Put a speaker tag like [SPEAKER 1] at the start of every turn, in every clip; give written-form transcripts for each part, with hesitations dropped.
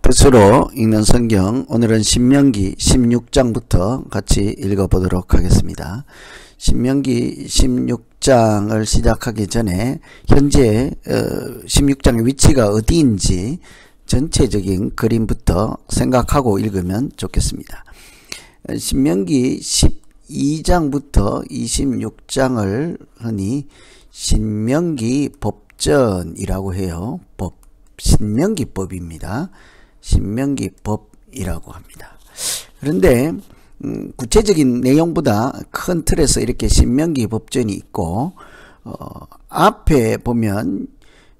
[SPEAKER 1] 스스로 읽는 성경, 오늘은 신명기 16장부터 같이 읽어보도록 하겠습니다. 신명기 16장을 시작하기 전에 현재 16장의 위치가 어디인지 전체적인 그림부터 생각하고 읽으면 좋겠습니다. 신명기 12장부터 26장을 흔히 신명기 법전이라고 해요. 신명기법입니다. 신명기법이라고 합니다. 그런데 구체적인 내용보다 큰 틀에서 이렇게 신명기 법전이 있고 앞에 보면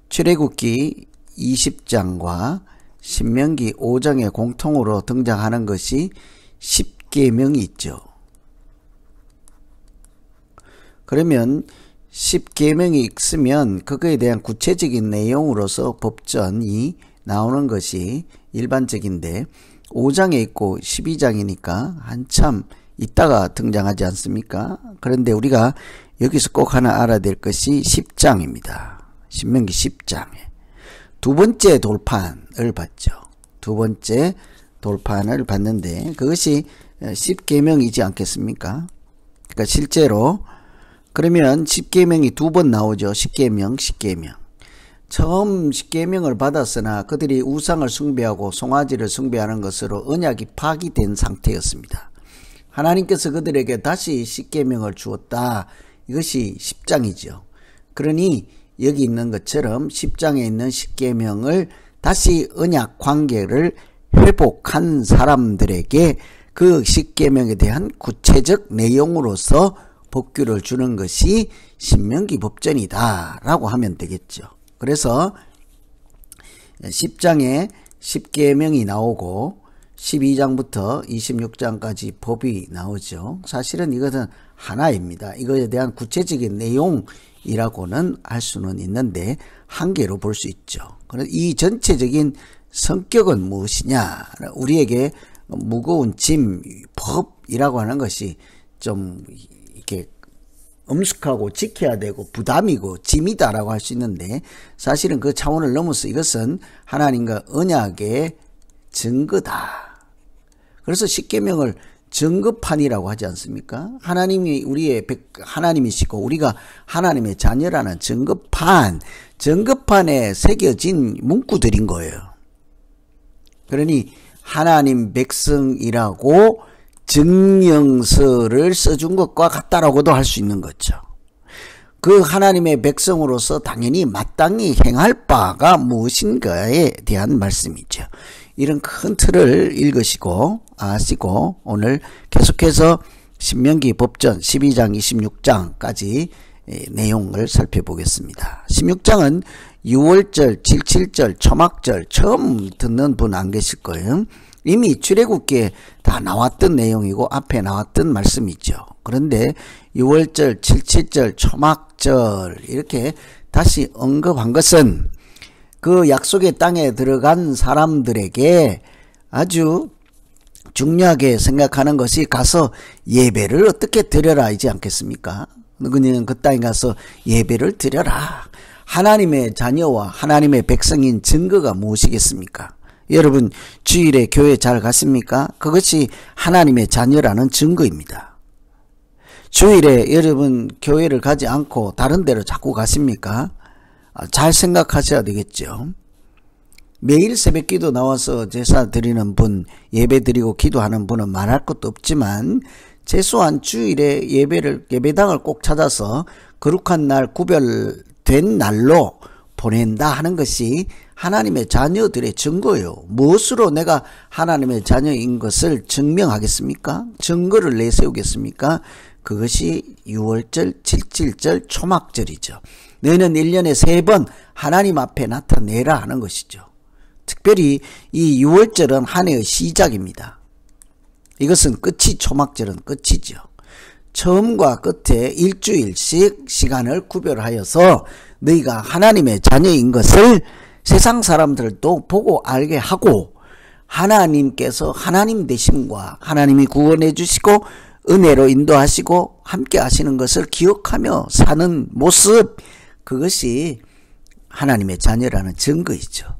[SPEAKER 1] 출애굽기 20장과 신명기 5장에 공통으로 등장하는 것이 10계명이 있죠. 그러면 10계명이 있으면 그거에 대한 구체적인 내용으로서 법전이 나오는 것이 일반적인데 5장에 있고 12장이니까 한참 있다가 등장하지 않습니까? 그런데 우리가 여기서 꼭 하나 알아야 될 것이 10장입니다. 신명기 10장에 두 번째 돌판을 봤죠. 두 번째 돌판을 봤는데 그것이 10계명이지 않겠습니까? 그러니까 실제로 그러면 10계명이 두 번 나오죠. 10계명, 10계명. 처음 10계명을 받았으나 그들이 우상을 숭배하고 송아지를 숭배하는 것으로 언약이 파기된 상태였습니다. 하나님께서 그들에게 다시 10계명을 주었다. 이것이 10장이죠. 그러니 여기 있는 것처럼 10장에 있는 10계명을 다시 언약 관계를 회복한 사람들에게 그 10계명에 대한 구체적 내용으로서 법규를 주는 것이 신명기 법전이다 라고 하면 되겠죠. 그래서 10장에 10계명이 나오고 12장부터 26장까지 법이 나오죠. 사실은 이것은 하나입니다. 이거에 대한 구체적인 내용이라고는 할 수는 있는데 한계로 볼 수 있죠. 그래서 이 전체적인 성격은 무엇이냐? 우리에게 무거운 짐, 법이라고 하는 것이 좀 이렇게 엄숙하고 지켜야 되고 부담이고 짐이다라고 할 수 있는데 사실은 그 차원을 넘어서 이것은 하나님과 언약의 증거다. 그래서 10계명을 증거판이라고 하지 않습니까? 하나님이 하나님이시고 우리가 하나님의 자녀라는 증거판에 새겨진 문구들인 거예요. 그러니 하나님 백성이라고 증명서를 써준 것과 같다라고도 할 수 있는 거죠. 그 하나님의 백성으로서 당연히 마땅히 행할 바가 무엇인가에 대한 말씀이죠. 이런 큰 틀을 읽으시고 아시고 오늘 계속해서 신명기 법전 12장 26장까지 내용을 살펴보겠습니다. 16장은 6월절, 77절, 초막절 처음 듣는 분 안 계실 거예요. 이미 출애굽기에 다 나왔던 내용이고 앞에 나왔던 말씀이죠. 그런데 6월절, 77절, 초막절 이렇게 다시 언급한 것은 그 약속의 땅에 들어간 사람들에게 아주 중요하게 생각하는 것이 가서 예배를 어떻게 드려라 이지 않겠습니까? 그냥 그 땅에 가서 예배를 드려라. 하나님의 자녀와 하나님의 백성인 증거가 무엇이겠습니까? 여러분 주일에 교회 잘 갔습니까? 그것이 하나님의 자녀라는 증거입니다. 주일에 여러분 교회를 가지 않고 다른 데로 자꾸 가십니까? 잘 생각하셔야 되겠죠. 매일 새벽기도 나와서 제사 드리는 분, 예배 드리고 기도하는 분은 말할 것도 없지만 최소한 주일에 예배당을 꼭 찾아서 거룩한 날 구별된 날로 보낸다 하는 것이 하나님의 자녀들의 증거예요. 무엇으로 내가 하나님의 자녀인 것을 증명하겠습니까? 증거를 내세우겠습니까? 그것이 6월절, 77절, 초막절이죠. 너희는 1년에 3번 하나님 앞에 나타내라 하는 것이죠. 특별히 이 6월절은 한 해의 시작입니다. 이것은 끝이 초막절은 끝이죠. 처음과 끝에 일주일씩 시간을 구별하여서 너희가 하나님의 자녀인 것을 세상 사람들도 보고 알게 하고 하나님께서 하나님 되심과 하나님이 구원해 주시고 은혜로 인도하시고 함께 하시는 것을 기억하며 사는 모습, 그것이 하나님의 자녀라는 증거이죠.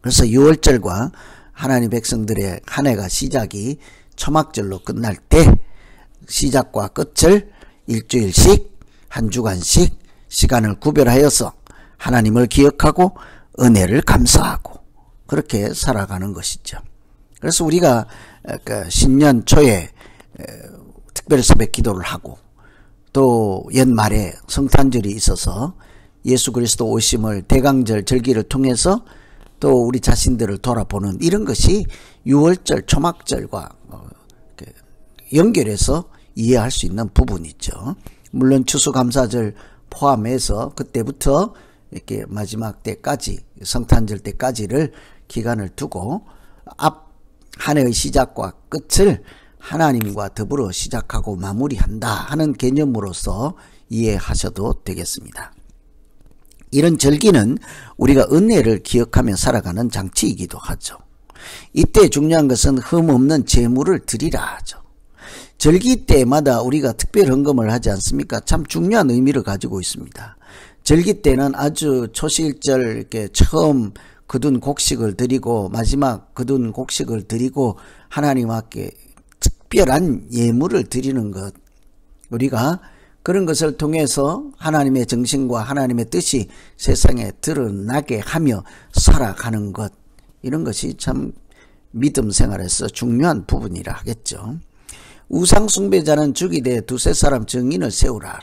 [SPEAKER 1] 그래서 유월절과 하나님 백성들의 한 해가 시작이 초막절로 끝날 때 시작과 끝을 일주일씩 한 주간씩 시간을 구별하여서 하나님을 기억하고 은혜를 감사하고 그렇게 살아가는 것이죠. 그래서 우리가 신년 초에 특별 새벽 기도를 하고 또 연말에 성탄절이 있어서 예수 그리스도 오심을 대강절 절기를 통해서 또 우리 자신들을 돌아보는 이런 것이 유월절 초막절과 연결해서 이해할 수 있는 부분이죠. 물론 추수감사절 포함해서 그때부터 이렇게 마지막 때까지 성탄절 때까지를 기간을 두고 앞 한 해의 시작과 끝을 하나님과 더불어 시작하고 마무리한다 하는 개념으로서 이해하셔도 되겠습니다. 이런 절기는 우리가 은혜를 기억하며 살아가는 장치이기도 하죠. 이때 중요한 것은 흠없는 제물을 드리라 하죠. 절기 때마다 우리가 특별 헌금을 하지 않습니까? 참 중요한 의미를 가지고 있습니다. 절기 때는 아주 초실절 이렇게 처음 거둔 곡식을 드리고 마지막 거둔 곡식을 드리고 하나님 앞에 특별한 예물을 드리는 것, 우리가 그런 것을 통해서 하나님의 정신과 하나님의 뜻이 세상에 드러나게 하며 살아가는 것, 이런 것이 참 믿음 생활에서 중요한 부분이라 하겠죠. 우상 숭배자는 죽이되 두세 사람 증인을 세우라.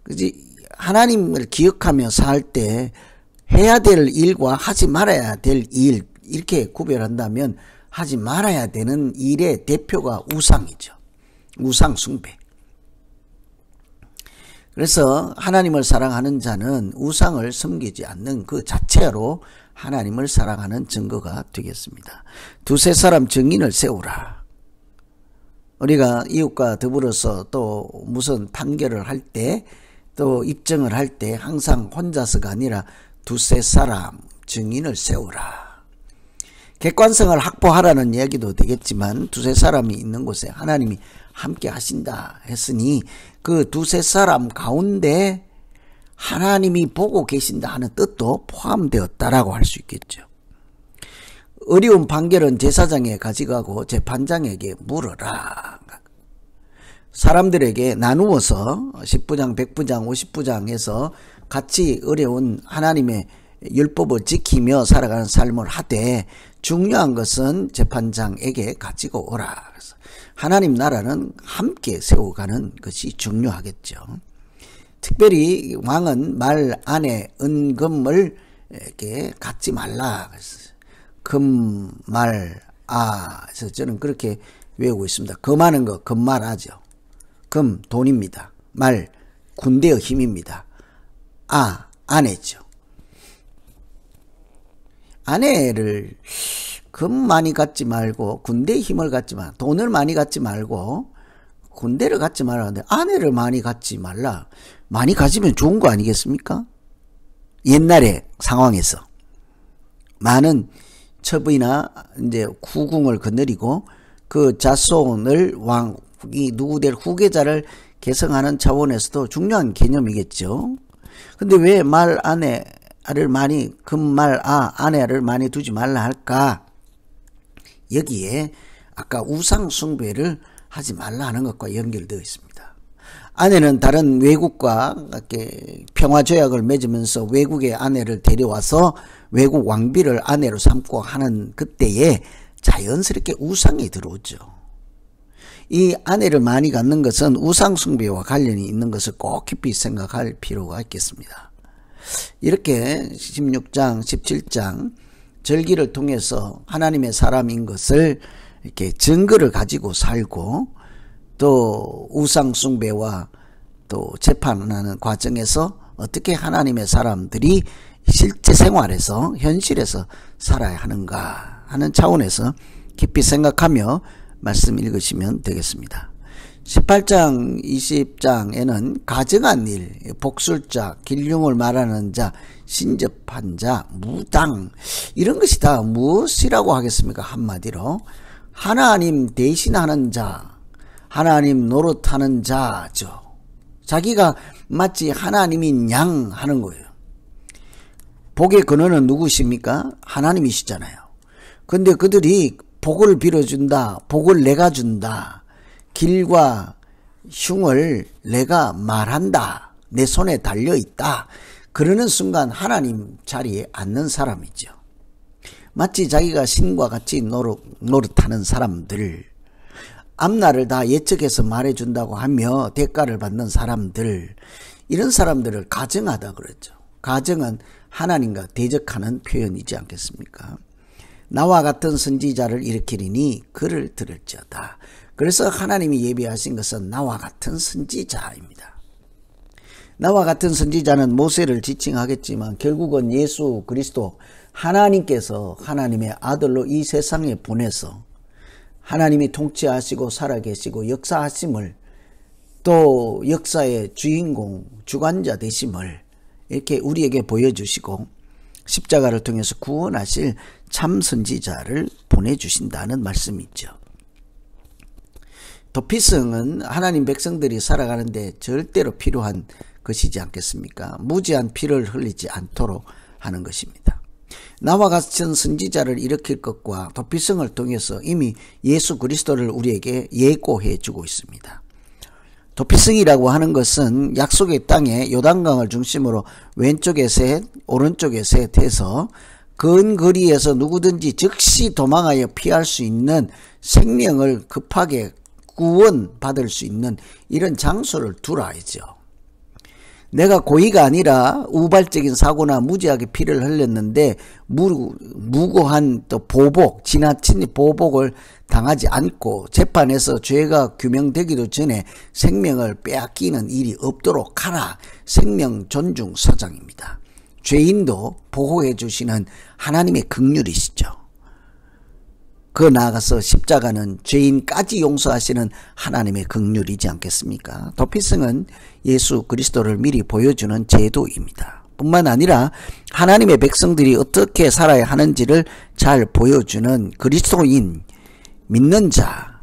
[SPEAKER 1] 그지? 하나님을 기억하며 살 때 해야 될 일과 하지 말아야 될 일, 이렇게 구별한다면 하지 말아야 되는 일의 대표가 우상이죠. 우상 숭배. 그래서 하나님을 사랑하는 자는 우상을 섬기지 않는 그 자체로 하나님을 사랑하는 증거가 되겠습니다. 두세 사람 증인을 세우라. 우리가 이웃과 더불어서 또 무슨 판결을 할 때 또 입증을 할 때 항상 혼자서가 아니라 두세 사람 증인을 세우라. 객관성을 확보하라는 이야기도 되겠지만 두세 사람이 있는 곳에 하나님이 함께 하신다 했으니 그 두세 사람 가운데 하나님이 보고 계신다 하는 뜻도 포함되었다라고 할 수 있겠죠. 어려운 판결은 제사장에 가져가고 재판장에게 물어라. 사람들에게 나누어서 10부장, 100부장, 50부장에서 같이 어려운 하나님의 율법을 지키며 살아가는 삶을 하되 중요한 것은 재판장에게 가지고 오라. 그래서 하나님 나라는 함께 세워가는 것이 중요하겠죠. 특별히 왕은 말 안에 은금을 이렇게 갖지 말라. 금, 말, 아. 그래서 저는 그렇게 외우고 있습니다. 금하는 거, 금말하죠. 금, 돈입니다. 말, 군대의 힘입니다. 아, 아내죠. 아내를 금 많이 갖지 말고 군대의 힘을 갖지 마. 돈을 많이 갖지 말고 군대를 갖지 말라는데 아내를 많이 갖지 말라. 많이 가지면 좋은 거 아니겠습니까? 옛날의 상황에서 많은 첩이나 이제 후궁을 거느리고 그 자손을 왕이 누구 될 후계자를 계승하는 차원에서도 중요한 개념이겠죠. 근데 왜 말 아내를 많이 금말 아내를 많이 두지 말라 할까? 여기에 아까 우상 숭배를 하지 말라 하는 것과 연결되어 있습니다. 아내는 다른 외국과 이렇게 평화조약을 맺으면서 외국의 아내를 데려와서 외국 왕비를 아내로 삼고 하는 그때에 자연스럽게 우상이 들어오죠. 이 아내를 많이 갖는 것은 우상 숭배와 관련이 있는 것을 꼭 깊이 생각할 필요가 있겠습니다. 이렇게 16장, 17장 절기를 통해서 하나님의 사람인 것을 이렇게 증거를 가지고 살고 또 우상 숭배와 또 재판하는 과정에서 어떻게 하나님의 사람들이 실제 생활에서 현실에서 살아야 하는가 하는 차원에서 깊이 생각하며 말씀 읽으시면 되겠습니다. 18장 20장에는 가증한 일, 복술자, 길흉을 말하는 자, 신접한 자, 무당 이런 것이 다 무엇이라고 하겠습니까? 한마디로 하나님 대신하는 자, 하나님 노릇하는 자죠. 자기가 마치 하나님인 양 하는 거예요. 복의 근원은 누구십니까? 하나님이시잖아요. 근데 그들이 복을 빌어준다, 복을 내가 준다, 길과 흉을 내가 말한다, 내 손에 달려있다, 그러는 순간 하나님 자리에 앉는 사람이죠. 마치 자기가 신과 같이 노릇하는 사람들, 앞날을 다 예측해서 말해준다고 하며 대가를 받는 사람들, 이런 사람들을 가정하다 그러죠. 가정은 하나님과 대적하는 표현이지 않겠습니까? 나와 같은 선지자를 일으키리니 그를 들을지어다. 그래서 하나님이 예비하신 것은 나와 같은 선지자입니다. 나와 같은 선지자는 모세를 지칭하겠지만 결국은 예수 그리스도, 하나님께서 하나님의 아들로 이 세상에 보내서 하나님이 통치하시고 살아계시고 역사하심을, 또 역사의 주인공, 주관자 되심을 이렇게 우리에게 보여주시고 십자가를 통해서 구원하실 참 선지자를 보내주신다는 말씀이죠. 도피성은 하나님 백성들이 살아가는데 절대로 필요한 것이지 않겠습니까? 무지한 피를 흘리지 않도록 하는 것입니다. 나와 같은 선지자를 일으킬 것과 도피성을 통해서 이미 예수 그리스도를 우리에게 예고해 주고 있습니다. 도피성이라고 하는 것은 약속의 땅에 요단강을 중심으로 왼쪽에 셋, 오른쪽에 셋 해서 근거리에서 누구든지 즉시 도망하여 피할 수 있는, 생명을 급하게 구원받을 수 있는 이런 장소를 두라이죠. 내가 고의가 아니라 우발적인 사고나 무지하게 피를 흘렸는데 무고한 또 보복, 지나친 보복을 당하지 않고 재판에서 죄가 규명되기도 전에 생명을 빼앗기는 일이 없도록 하라. 생명 존중 사장입니다. 죄인도 보호해 주시는 하나님의 긍휼이시죠. 그 나아가서 십자가는 죄인까지 용서하시는 하나님의 긍휼이지 않겠습니까? 도피성은 예수 그리스도를 미리 보여주는 제도입니다. 뿐만 아니라 하나님의 백성들이 어떻게 살아야 하는지를 잘 보여주는 그리스도인, 믿는 자,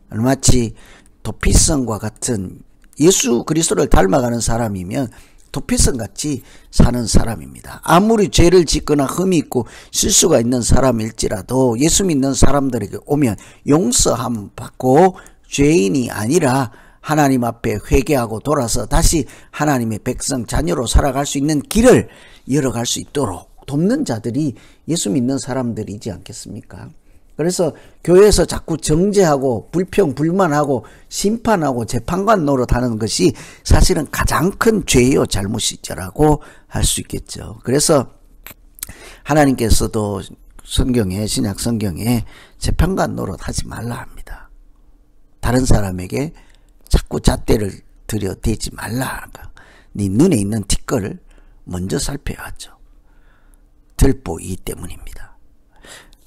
[SPEAKER 1] 마치 도피성과 같은 예수 그리스도를 닮아가는 사람이면 도피성같이 사는 사람입니다. 아무리 죄를 짓거나 흠이 있고 실수가 있는 사람일지라도 예수 믿는 사람들에게 오면 용서함 받고 죄인이 아니라 하나님 앞에 회개하고 돌아서 다시 하나님의 백성 자녀로 살아갈 수 있는 길을 열어갈 수 있도록 돕는 자들이 예수 믿는 사람들이지 않겠습니까? 그래서 교회에서 자꾸 정죄하고 불평 불만하고 심판하고 재판관 노릇하는 것이 사실은 가장 큰 죄요 잘못이죠라고 할 수 있겠죠. 그래서 하나님께서도 성경에, 신약 성경에 재판관 노릇하지 말라 합니다. 다른 사람에게 자꾸 잣대를 들여대지 말라. 네 눈에 있는 티끌을 먼저 살펴야 하죠. 들보이기 때문입니다.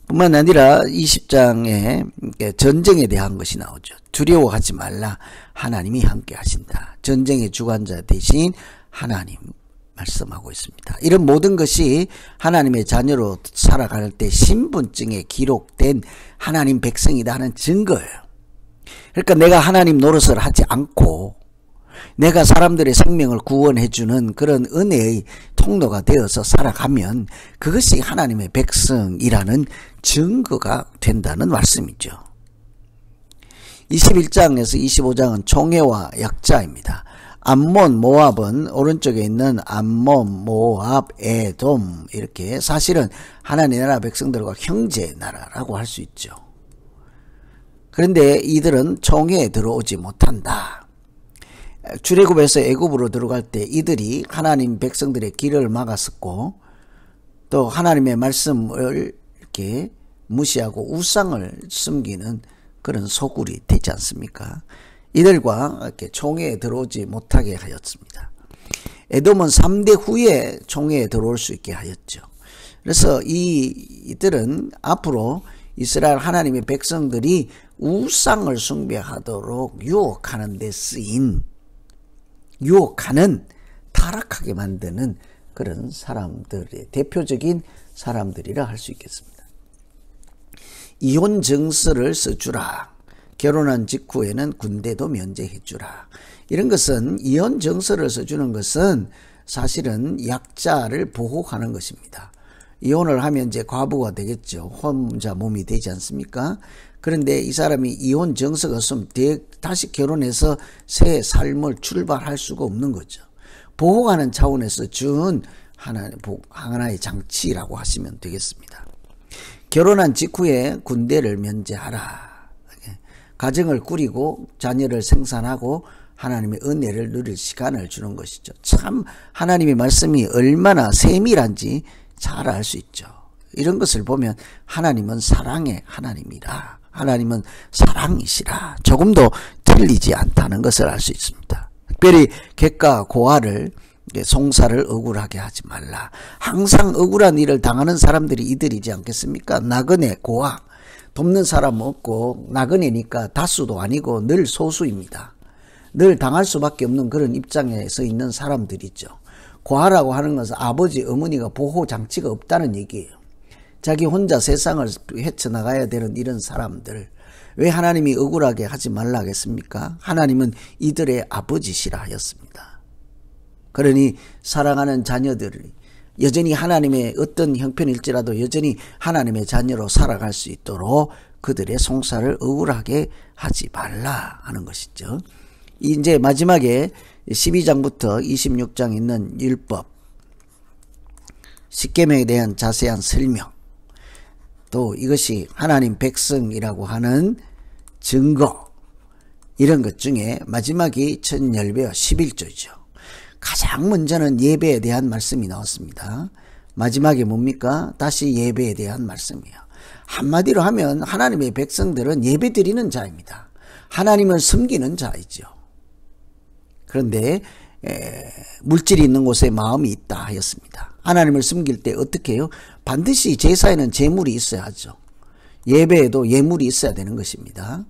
[SPEAKER 1] 뿐만 아니라 20장에 전쟁에 대한 것이 나오죠. 두려워하지 말라. 하나님이 함께 하신다. 전쟁의 주관자 대신 하나님 말씀하고 있습니다. 이런 모든 것이 하나님의 자녀로 살아갈 때 신분증에 기록된 하나님 백성이다 하는 증거예요. 그러니까 내가 하나님 노릇을 하지 않고 내가 사람들의 생명을 구원해주는 그런 은혜의 통로가 되어서 살아가면 그것이 하나님의 백성이라는 증거가 된다는 말씀이죠. 21장에서 25장은 총회와 약자입니다. 암몬, 모압은 오른쪽에 있는 암몬, 모압, 에돔, 이렇게 사실은 하나님 나라 백성들과 형제 나라라고 할 수 있죠. 그런데 이들은 총회에 들어오지 못한다. 출애굽에서 애굽으로 들어갈 때 이들이 하나님 백성들의 길을 막았었고 또 하나님의 말씀을 이렇게 무시하고 우상을 숨기는 그런 소굴이 되지 않습니까? 이들과 이렇게 총회에 들어오지 못하게 하였습니다. 에돔은 3대 후에 총회에 들어올 수 있게 하였죠. 그래서 이들은 앞으로 이스라엘 하나님의 백성들이 우상을 숭배하도록 유혹하는 데 쓰인, 유혹하는, 타락하게 만드는 그런 사람들의 대표적인 사람들이라 할 수 있겠습니다. 이혼 증서를 써주라. 결혼한 직후에는 군대도 면제해주라. 이런 것은, 이혼 증서를 써주는 것은 사실은 약자를 보호하는 것입니다. 이혼을 하면 이제 과부가 되겠죠. 혼자 몸이 되지 않습니까? 그런데 이 사람이 이혼 정서가 없으면 다시 결혼해서 새 삶을 출발할 수가 없는 거죠. 보호하는 차원에서 준 하나의 장치라고 하시면 되겠습니다. 결혼한 직후에 군대를 면제하라. 가정을 꾸리고 자녀를 생산하고 하나님의 은혜를 누릴 시간을 주는 것이죠. 참 하나님의 말씀이 얼마나 세밀한지 잘 알 수 있죠. 이런 것을 보면 하나님은 사랑의 하나님이라, 하나님은 사랑이시라, 조금도 틀리지 않다는 것을 알 수 있습니다. 특별히 객과 고아를, 송사를 억울하게 하지 말라. 항상 억울한 일을 당하는 사람들이 이들이지 않겠습니까? 나그네, 고아, 돕는 사람 없고 나그네니까 다수도 아니고 늘 소수입니다. 늘 당할 수밖에 없는 그런 입장에 서 있는 사람들이죠. 고아라고 하는 것은 아버지, 어머니가 보호장치가 없다는 얘기예요. 자기 혼자 세상을 헤쳐나가야 되는 이런 사람들, 왜 하나님이 억울하게 하지 말라 하겠습니까? 하나님은 이들의 아버지시라 하였습니다. 그러니 사랑하는 자녀들이 여전히 하나님의 어떤 형편일지라도 여전히 하나님의 자녀로 살아갈 수 있도록 그들의 송사를 억울하게 하지 말라 하는 것이죠. 이제 마지막에 12장부터 26장 있는 율법, 십계명에 대한 자세한 설명, 또 이것이 하나님 백성이라고 하는 증거, 이런 것 중에 마지막이 첫 열배와 11조죠. 가장 먼저는 예배에 대한 말씀이 나왔습니다. 마지막에 뭡니까? 다시 예배에 대한 말씀이에요. 한마디로 하면 하나님의 백성들은 예배 드리는 자입니다. 하나님을 섬기는 자이죠. 그런데 물질이 있는 곳에 마음이 있다 하였습니다. 하나님을 섬길 때 어떻게 해요? 반드시 제사에는 제물이 있어야 하죠. 예배에도 예물이 있어야 되는 것입니다.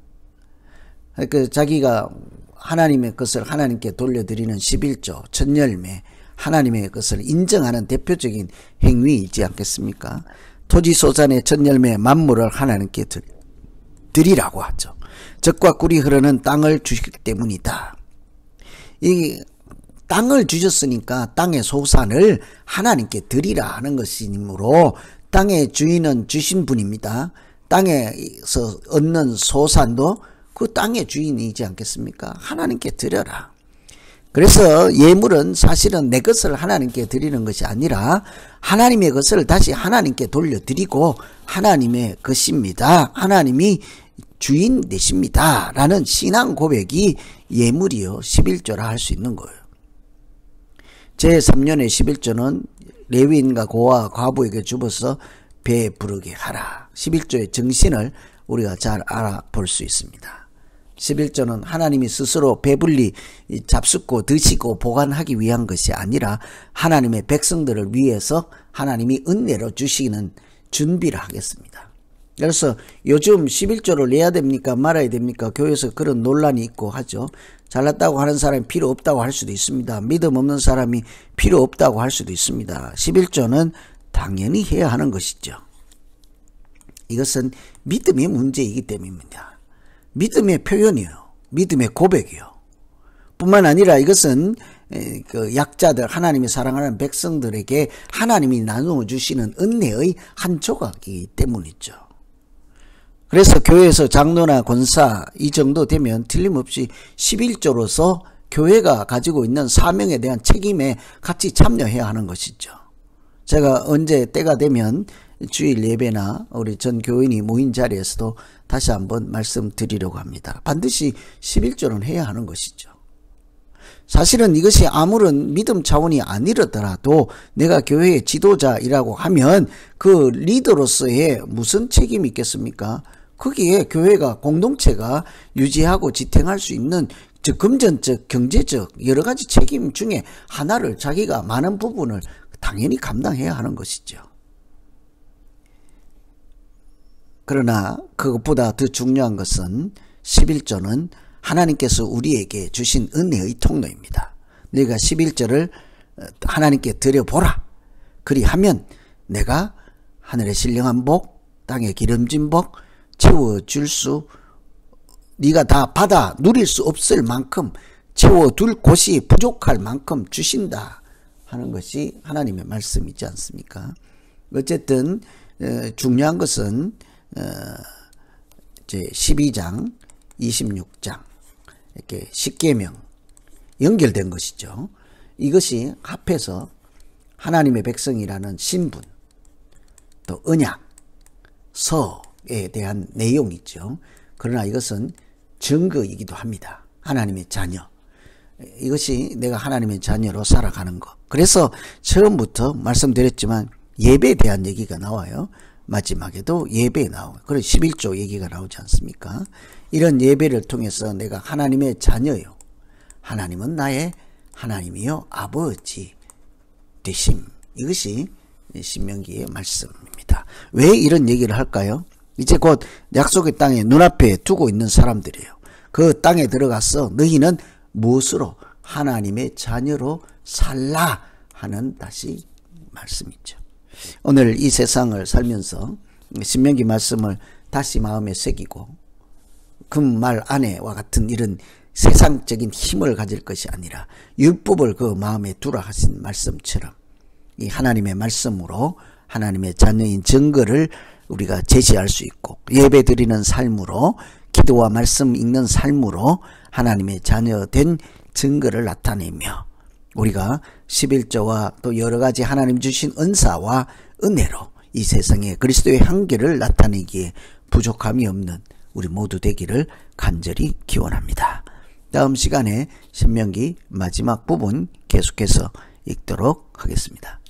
[SPEAKER 1] 그러니까 자기가 하나님의 것을 하나님께 돌려드리는 11조, 첫 열매, 하나님의 것을 인정하는 대표적인 행위이지 않겠습니까? 토지소산의 첫 열매 만물을 하나님께 드리라고 하죠. 젖과 꿀이 흐르는 땅을 주시기 때문이다. 이 땅을 주셨으니까 땅의 소산을 하나님께 드리라 하는 것이므로 땅의 주인은 주신 분입니다. 땅에서 얻는 소산도 그 땅의 주인이지 않겠습니까? 하나님께 드려라. 그래서 예물은 사실은 내 것을 하나님께 드리는 것이 아니라 하나님의 것을 다시 하나님께 돌려드리고 하나님의 것입니다. 하나님이 주인 되십니다. 라는 신앙 고백이 예물이요 11조라 할 수 있는 거예요. 제3년의 11조는 레위인과 고아 과부에게 주어서 배부르게 하라. 11조의 정신을 우리가 잘 알아볼 수 있습니다. 11조는 하나님이 스스로 배불리 잡숫고 드시고 보관하기 위한 것이 아니라 하나님의 백성들을 위해서 하나님이 은혜로 주시는 준비를 하겠습니다. 그래서 요즘 11조를 내야 됩니까? 말아야 됩니까? 교회에서 그런 논란이 있고 하죠. 잘났다고 하는 사람이 필요 없다고 할 수도 있습니다. 믿음 없는 사람이 필요 없다고 할 수도 있습니다. 11조는 당연히 해야 하는 것이죠. 이것은 믿음의 문제이기 때문입니다. 믿음의 표현이요. 믿음의 고백이요. 뿐만 아니라 이것은 그 약자들, 하나님이 사랑하는 백성들에게 하나님이 나누어 주시는 은혜의 한 조각이기 때문이죠. 그래서 교회에서 장로나 권사 이 정도 되면 틀림없이 11조로서 교회가 가지고 있는 사명에 대한 책임에 같이 참여해야 하는 것이죠. 제가 언제 때가 되면 주일 예배나 우리 전 교인이 모인 자리에서도 다시 한번 말씀드리려고 합니다. 반드시 11조는 해야 하는 것이죠. 사실은 이것이 아무런 믿음 차원이 아니더라도 내가 교회의 지도자이라고 하면 그 리더로서의 무슨 책임이 있겠습니까? 거기에 교회가 공동체가 유지하고 지탱할 수 있는 즉 금전적, 경제적 여러 가지 책임 중에 하나를 자기가 많은 부분을 당연히 감당해야 하는 것이죠. 그러나 그것보다 더 중요한 것은 11조는 하나님께서 우리에게 주신 은혜의 통로입니다. 너희가 11조를 하나님께 드려보라. 그리하면 내가 하늘의 신령한 복, 땅의 기름진 복 채워줄 수, 네가 다 받아 누릴 수 없을 만큼 채워둘 곳이 부족할 만큼 주신다 하는 것이 하나님의 말씀이지 않습니까? 어쨌든 중요한 것은 제 12장 26장 이렇게 십계명 연결된 것이죠. 이것이 합해서 하나님의 백성이라는 신분, 또 언약, 서에 대한 내용이죠. 그러나 이것은 증거이기도 합니다. 하나님의 자녀. 이것이 내가 하나님의 자녀로 살아가는 것. 그래서 처음부터 말씀드렸지만 예배에 대한 얘기가 나와요. 마지막에도 예배에 나와요. 그래서 11조 얘기가 나오지 않습니까? 이런 예배를 통해서 내가 하나님의 자녀요. 하나님은 나의 하나님이요 아버지 되심. 이것이 신명기의 말씀입니다. 왜 이런 얘기를 할까요? 이제 곧 약속의 땅에 눈앞에 두고 있는 사람들이에요. 그 땅에 들어가서 너희는 무엇으로 하나님의 자녀로 살라 하는 다시 말씀이죠. 오늘 이 세상을 살면서 신명기 말씀을 다시 마음에 새기고 그 말 안에와 같은 이런 세상적인 힘을 가질 것이 아니라 율법을 그 마음에 두라 하신 말씀처럼 이 하나님의 말씀으로 하나님의 자녀인 증거를 우리가 제시할 수 있고 예배드리는 삶으로 기도와 말씀 읽는 삶으로 하나님의 자녀된 증거를 나타내며 우리가 11조와 또 여러가지 하나님 주신 은사와 은혜로 이 세상에 그리스도의 향기를 나타내기에 부족함이 없는 우리 모두 되기를 간절히 기원합니다. 다음 시간에 신명기 마지막 부분 계속해서 읽도록 하겠습니다.